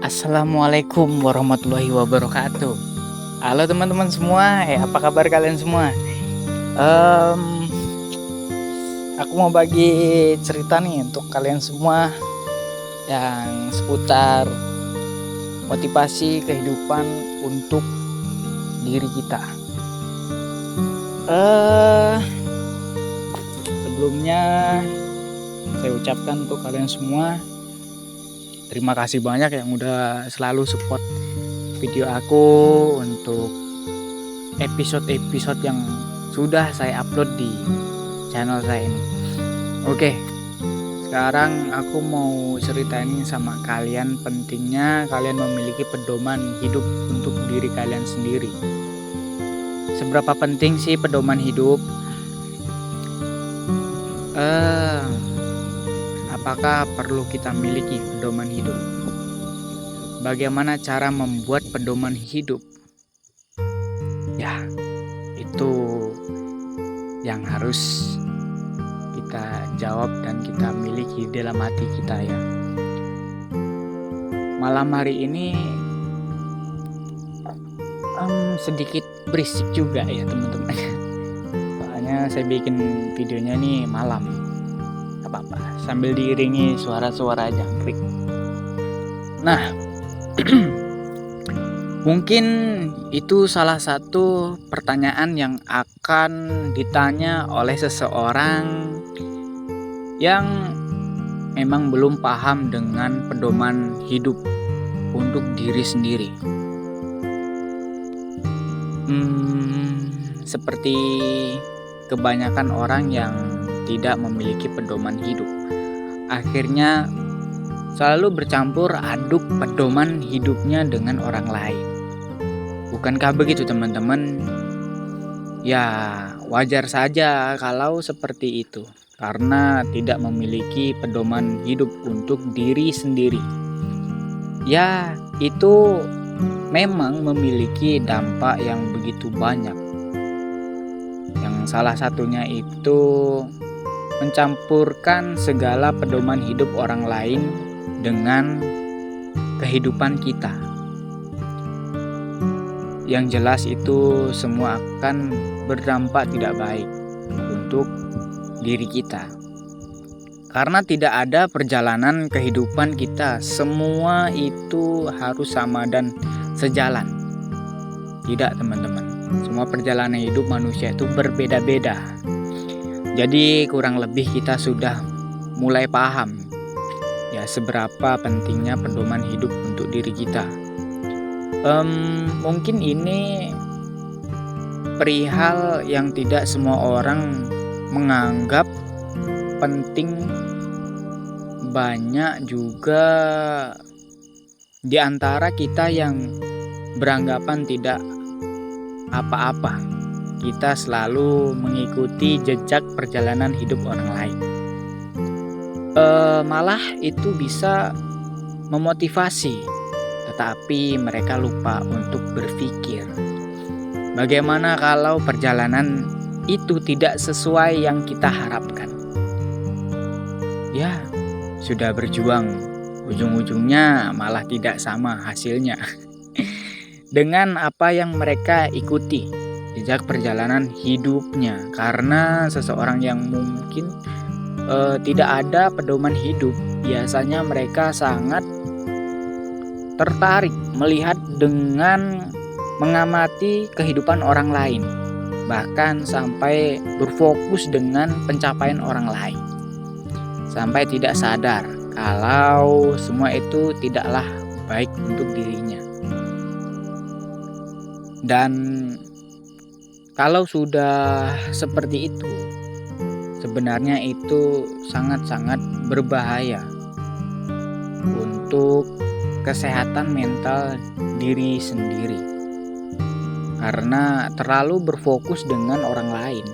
Assalamualaikum warahmatullahi wabarakatuh. Halo teman-teman semua, apa kabar kalian semua? Mmm, aku mau bagi cerita nih untuk kalian semua yang seputar motivasi kehidupan untuk diri kita. Eee, Sebelumnya saya ucapkan untuk kalian semua, terima kasih banyak yang udah selalu support video aku untuk episode-episode yang sudah saya upload di channel saya ini. Oke, sekarang aku mau ceritain sama kalian pentingnya kalian memiliki pedoman hidup untuk diri kalian sendiri. Seberapa penting sih pedoman hidup? Apakah perlu kita miliki pedoman hidup? Bagaimana cara membuat pedoman hidup? Ya, itu yang harus kita jawab dan kita miliki dalam hati kita ya. Malam hari ini sedikit berisik juga ya teman-teman. Soalnya saya bikin videonya nih malam. Gak apa-apa, sambil diiringi suara-suara jangkrik. Nah, mungkin itu salah satu pertanyaan yang akan ditanya oleh seseorang yang memang belum paham dengan pedoman hidup untuk diri sendiri. Seperti kebanyakan orang yang tidak memiliki pedoman hidup, akhirnya selalu bercampur aduk pedoman hidupnya dengan orang lain. Bukankah begitu teman-teman? Ya, wajar saja kalau seperti itu, karena tidak memiliki pedoman hidup untuk diri sendiri. Ya, itu memang memiliki dampak yang begitu banyak. Yang salah satunya itu mencampurkan segala pedoman hidup orang lain dengan kehidupan kita. Yang jelas itu semua akan berdampak tidak baik untuk diri kita. Karena tidak ada perjalanan kehidupan kita, semua itu harus sama dan sejalan. Tidak teman-teman, semua perjalanan hidup manusia itu berbeda-beda. Jadi kurang lebih kita sudah mulai paham ya seberapa pentingnya pedoman hidup untuk diri kita. Mungkin ini perihal yang tidak semua orang menganggap penting. Banyak juga di antara kita yang beranggapan tidak apa-apa. Kita selalu mengikuti jejak perjalanan hidup orang lain. Malah itu bisa memotivasi, tetapi mereka lupa untuk berpikir. Bagaimana kalau perjalanan itu tidak sesuai yang kita harapkan? Ya, sudah berjuang, ujung-ujungnya malah tidak sama hasilnya dengan apa yang mereka ikuti jejak perjalanan hidupnya. Karena seseorang yang mungkin tidak ada pedoman hidup, biasanya mereka sangat tertarik melihat dengan mengamati kehidupan orang lain, bahkan sampai berfokus dengan pencapaian orang lain, sampai tidak sadar kalau semua itu tidaklah baik untuk dirinya. Dan kalau sudah seperti itu, sebenarnya itu sangat-sangat berbahaya untuk kesehatan mental diri sendiri. Karena terlalu berfokus dengan orang lain,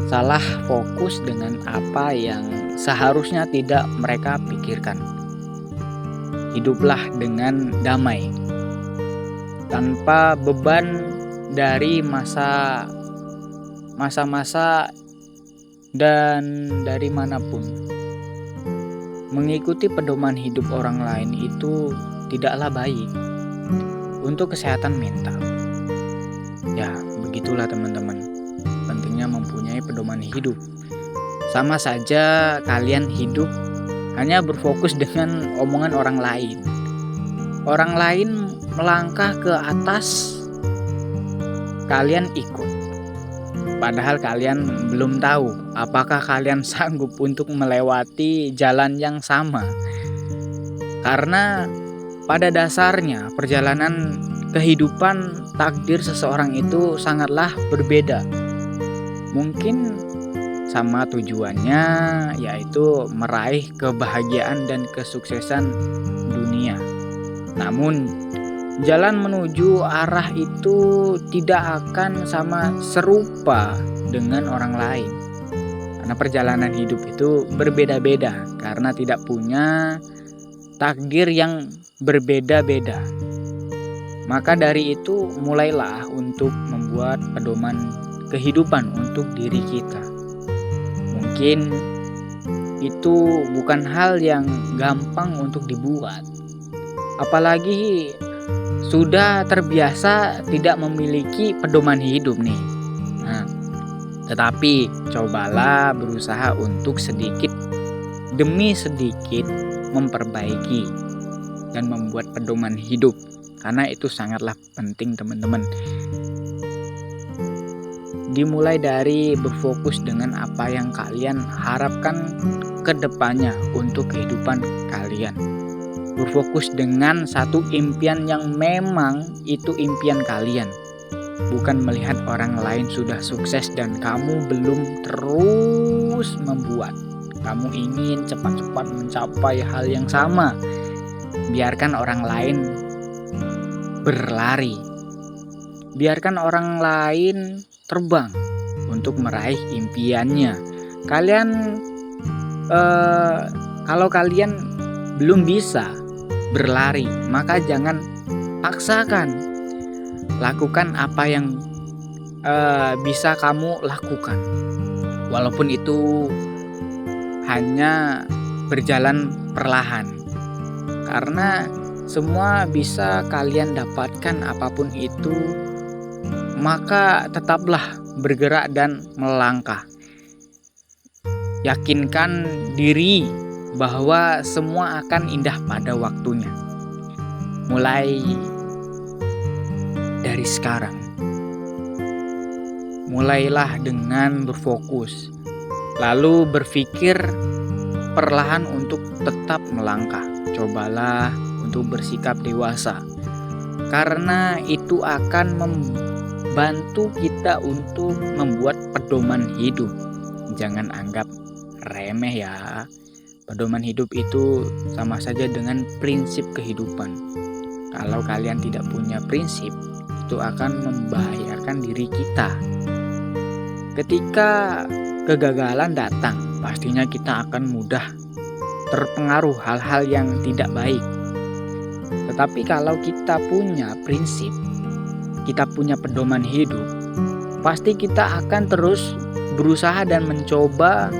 salah fokus dengan apa yang seharusnya tidak mereka pikirkan. Hiduplah dengan damai, tanpa beban dari masa-masa dan dari manapun. Mengikuti pedoman hidup orang lain itu tidaklah baik untuk kesehatan mental. Ya, begitulah teman-teman. Pentingnya mempunyai pedoman hidup. Sama saja kalian hidup hanya berfokus dengan omongan orang lain. Orang lain melangkah ke atas, kalian ikut. Padahal kalian belum tahu apakah kalian sanggup untuk melewati jalan yang sama. Karena pada dasarnya perjalanan kehidupan takdir seseorang itu sangatlah berbeda. Mungkin sama tujuannya, yaitu meraih kebahagiaan dan kesuksesan dunia. Namun jalan menuju arah itu tidak akan sama serupa dengan orang lain. Karena perjalanan hidup itu berbeda-beda karena tidak punya takdir yang berbeda-beda. Maka dari itu mulailah untuk membuat pedoman kehidupan untuk diri kita. Mungkin itu bukan hal yang gampang untuk dibuat. Apalagi sudah terbiasa tidak memiliki pedoman hidup nih. Tetapi cobalah berusaha untuk sedikit demi sedikit memperbaiki dan membuat pedoman hidup. Karena itu sangatlah penting teman-teman. Dimulai dari berfokus dengan apa yang kalian harapkan ke depannya untuk kehidupan kalian. Berfokus dengan satu impian yang memang itu impian kalian. Bukan melihat orang lain sudah sukses dan kamu belum terus membuat. Kamu ingin cepat-cepat mencapai hal yang sama. Biarkan orang lain berlari. Biarkan orang lain terbang untuk meraih impiannya. Kalau kalian belum bisa berlari, maka jangan paksakan. Lakukan apa yang bisa kamu lakukan. Walaupun itu hanya berjalan perlahan. Karena semua bisa kalian dapatkan apapun itu, maka tetaplah bergerak dan melangkah. Yakinkan diri bahwa semua akan indah pada waktunya. Mulai dari sekarang, mulailah dengan berfokus, lalu berpikir perlahan untuk tetap melangkah. Cobalah untuk bersikap dewasa, karena itu akan membantu kita untuk membuat pedoman hidup. Jangan anggap remeh ya. Pedoman hidup itu sama saja dengan prinsip kehidupan. Kalau kalian tidak punya prinsip, itu akan membahayakan diri kita. Ketika kegagalan datang, pastinya kita akan mudah terpengaruh hal-hal yang tidak baik. Tetapi kalau kita punya prinsip, kita punya pedoman hidup, pasti kita akan terus berusaha dan mencoba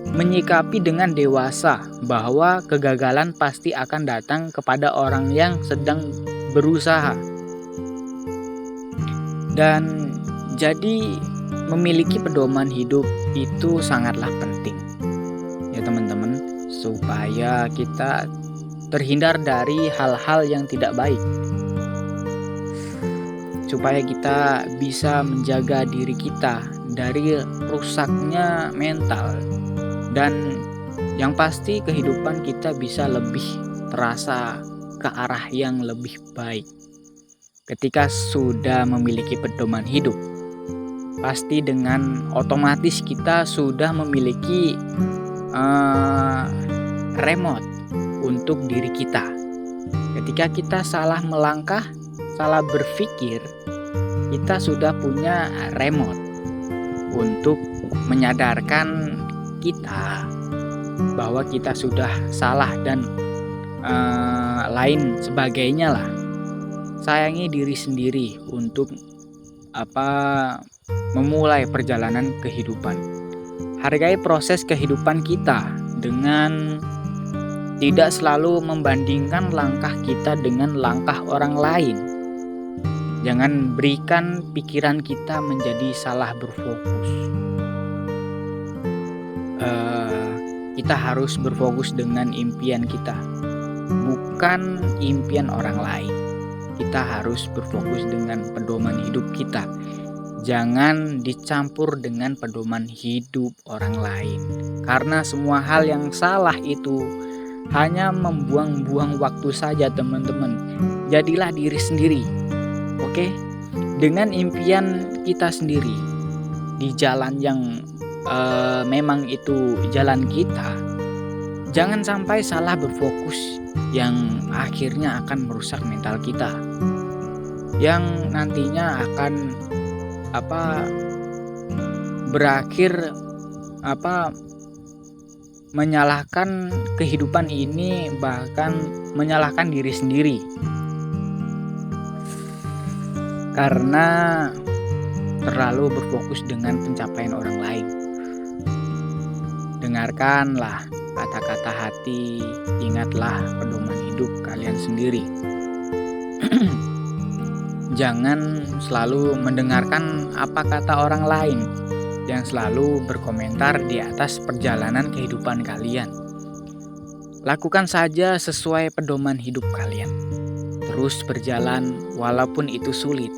menyikapi dengan dewasa bahwa kegagalan pasti akan datang kepada orang yang sedang berusaha. Dan jadi memiliki pedoman hidup itu sangatlah penting ya teman-teman, supaya kita terhindar dari hal-hal yang tidak baik, supaya kita bisa menjaga diri kita dari rusaknya mental, dan yang pasti kehidupan kita bisa lebih terasa ke arah yang lebih baik. Ketika sudah memiliki pedoman hidup, pasti dengan otomatis kita sudah memiliki remote untuk diri kita. Ketika kita salah melangkah, salah berpikir, kita sudah punya remote untuk menyadarkan kita bahwa kita sudah salah dan lain sebagainya lah. Sayangi diri sendiri untuk memulai perjalanan kehidupan. Hargai proses kehidupan kita dengan Tidak selalu membandingkan langkah kita dengan langkah orang lain. Jangan berikan pikiran kita menjadi salah berfokus. Kita harus berfokus dengan impian kita, bukan impian orang lain. Kita harus berfokus dengan pedoman hidup kita. Jangan dicampur dengan pedoman hidup orang lain. Karena semua hal yang salah itu hanya membuang-buang waktu saja, teman-teman. Jadilah diri sendiri. Oke? Dengan impian kita sendiri di jalan yang memang itu jalan kita. Jangan sampai salah berfokus yang akhirnya akan merusak mental kita, yang nantinya akan berakhir menyalahkan kehidupan ini, bahkan menyalahkan diri sendiri karena terlalu berfokus dengan pencapaian orang lain. Dengarkanlah kata-kata hati, ingatlah pedoman hidup kalian sendiri. Jangan selalu mendengarkan apa kata orang lain yang selalu berkomentar di atas perjalanan kehidupan kalian. Lakukan saja sesuai pedoman hidup kalian. Terus berjalan walaupun itu sulit.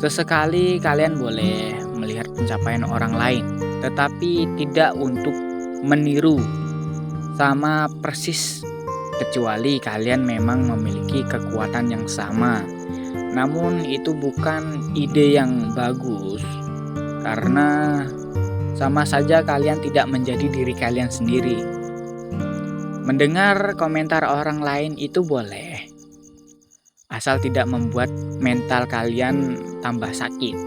Sesekali kalian boleh melihat pencapaian orang lain, tetapi tidak untuk meniru sama persis, kecuali kalian memang memiliki kekuatan yang sama. Namun itu bukan ide yang bagus, karena sama saja kalian tidak menjadi diri kalian sendiri. Mendengar komentar orang lain itu boleh, asal tidak membuat mental kalian tambah sakit.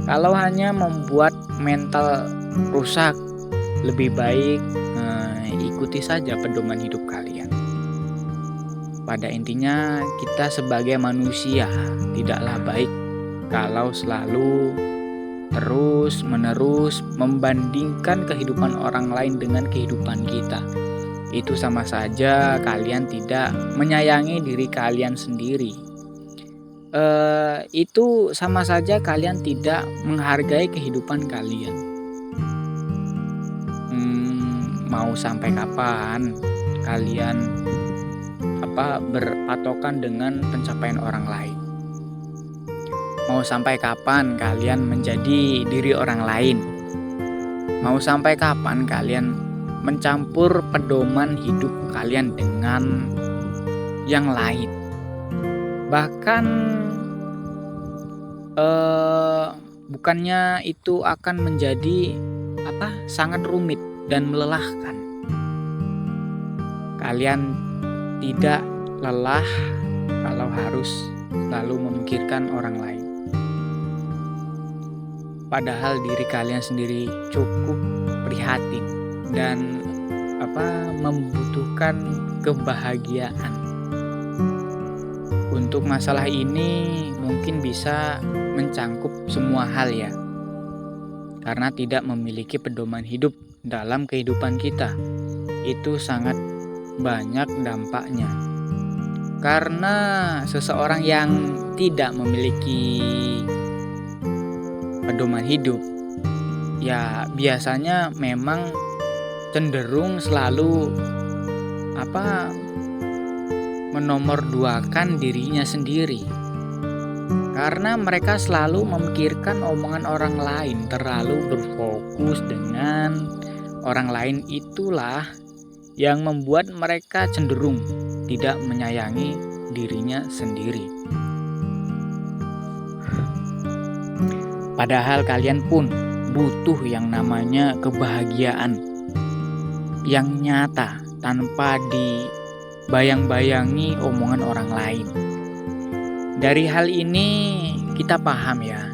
Kalau hanya membuat mental rusak, lebih baik ikuti saja pedoman hidup kalian. Pada intinya, kita sebagai manusia tidaklah baik kalau selalu terus-menerus membandingkan kehidupan orang lain dengan kehidupan kita. Itu sama saja kalian tidak menyayangi diri kalian sendiri. Itu sama saja kalian tidak menghargai kehidupan kalian. Mau sampai kapan kalian berpatokan dengan pencapaian orang lain? Mau sampai kapan kalian menjadi diri orang lain? Mau sampai kapan kalian mencampur pedoman hidup kalian dengan yang lain? Bahkan bukannya itu akan menjadi sangat rumit dan melelahkan. Kalian tidak lelah kalau harus selalu memikirkan orang lain. Padahal diri kalian sendiri cukup prihatin dan membutuhkan kebahagiaan. Untuk masalah ini mungkin bisa mencangkup semua hal ya, karena tidak memiliki pedoman hidup dalam kehidupan kita itu sangat banyak dampaknya. Karena seseorang yang tidak memiliki pedoman hidup ya biasanya memang cenderung selalu menomorduakan dirinya sendiri, karena mereka selalu memikirkan omongan orang lain, terlalu berfokus dengan orang lain. Itulah yang membuat mereka cenderung tidak menyayangi dirinya sendiri. Padahal kalian pun butuh yang namanya kebahagiaan yang nyata tanpa dibayang-bayangi omongan orang lain. Dari hal ini kita paham ya,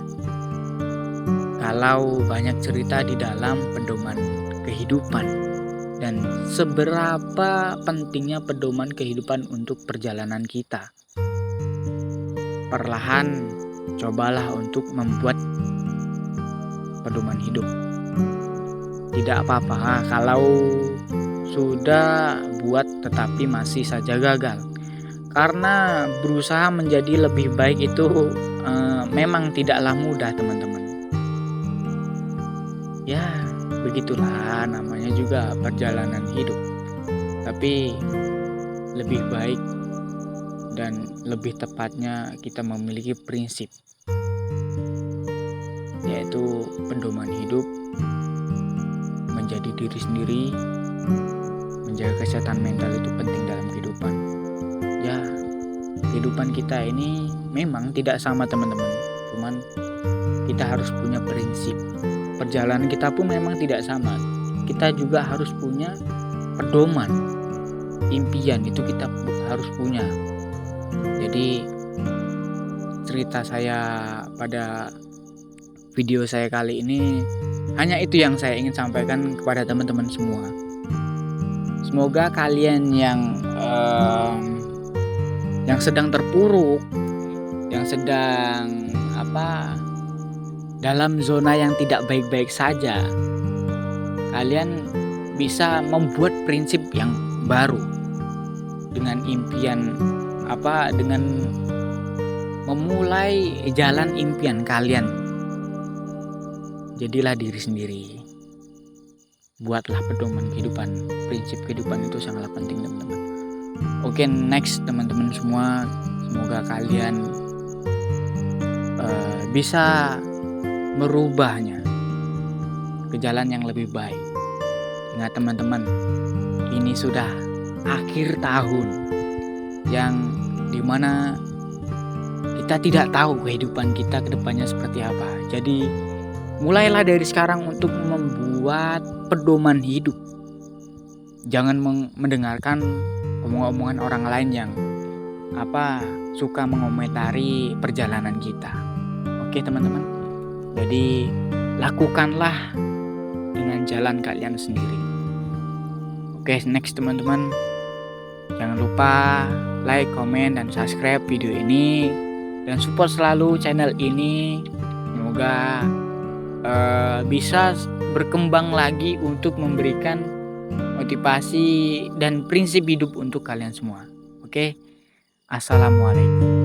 kalau banyak cerita di dalam pedoman kehidupan dan seberapa pentingnya pedoman kehidupan untuk perjalanan kita. Perlahan cobalah untuk membuat pedoman hidup. Tidak apa-apa kalau sudah buat tetapi masih saja gagal. Karena berusaha menjadi lebih baik itu memang tidaklah mudah, teman-teman. Ya, begitulah namanya juga perjalanan hidup. Tapi lebih baik dan lebih tepatnya kita memiliki prinsip, yaitu pedoman hidup, menjadi diri sendiri, menjaga kesehatan mental itu penting dalam kehidupan. Ya, kehidupan kita ini memang tidak sama, teman-teman. Cuman kita harus punya prinsip. Perjalanan kita pun memang tidak sama. Kita juga harus punya pedoman. Impian itu kita harus punya. Jadi cerita saya pada video saya kali ini hanya itu yang saya ingin sampaikan kepada teman-teman semua. Semoga kalian yang sedang terpuruk, yang sedang dalam zona yang tidak baik-baik saja, kalian bisa membuat prinsip yang baru dengan impian dengan memulai jalan impian kalian. Jadilah diri sendiri. Buatlah pedoman kehidupan. Prinsip kehidupan itu sangatlah penting, teman-teman. Oke, next teman-teman semua, semoga kalian bisa merubahnya ke jalan yang lebih baik. Ingat teman-teman, ini sudah akhir tahun yang dimana kita tidak tahu kehidupan kita ke depannya seperti apa. Jadi mulailah dari sekarang untuk membuat pedoman hidup. Jangan mendengarkan omong-omongan orang lain yang suka mengomentari perjalanan kita. Oke teman-teman. Jadi lakukanlah dengan jalan kalian sendiri. Oke, next teman-teman. Jangan lupa like, komen, dan subscribe video ini. Dan support selalu channel ini. Semoga bisa berkembang lagi untuk memberikan motivasi dan prinsip hidup untuk kalian semua. Oke, assalamualaikum.